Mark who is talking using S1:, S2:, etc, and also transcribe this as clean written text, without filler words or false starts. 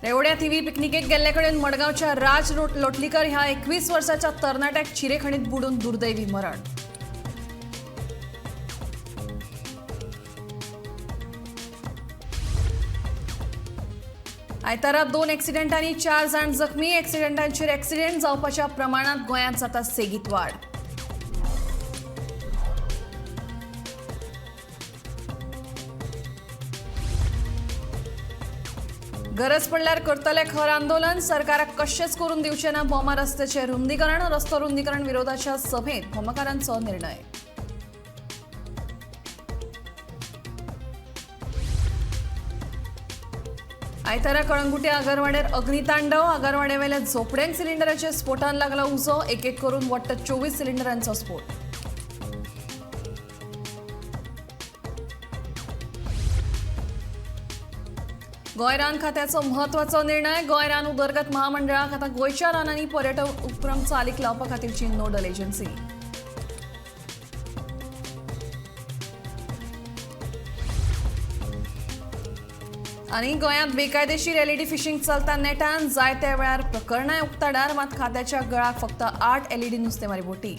S1: रेवड्या थिवी पिकनिकेक गेल्ले कडेन मडगावच्या राज लोटलीकर ह्या 21 वर्षाच्या तरणाट्याक चिरेखणीत बुडून दुर्दैवी मरण. आयतारा 2 ॲक्सिडेंटांनी 4 जाण जखमी. ॲक्सिडेंटांचेर ॲक्सिडेंट जावपाच्या प्रमाणात गोंयांत जाता सेगीत वाड. गरज पडल्यार करतले खर आंदोलन. सरकाराक कशेंच करून दिवचे ना बोमा रस्त्याचे रुंदीकरण. रस्तो रुंदीकरण विरोधाच्या सभेत भोमाकारांचो निर्णय. आयतारा कळंगुट्या आगरवाड्यार अग्नितांडव. आगरवाड्यावेल्या झोपड्यांक सिलिंडराच्या स्फोटान लागला उजो. एक एक करून वट्ट 24 सिलिंडरांचो स्फोट. गोंय रान खात्याचो म्हत्वाचो निर्णय. गोंय रान उदरगत महामंडळाक आतां गोंयच्या रानांनी पर्यटन उपक्रम चालीक लावपा खातीरची नोडल एजन्सी. आनी गोंयांत बेकायदेशीर एलईडी फिशिंग चलता नेटान. जायत्या वेळार प्रकरणांय उक्ताडार. मात खात्याच्या गळाक फक्त 8 एलईडी नुस्तेमारी बोटी.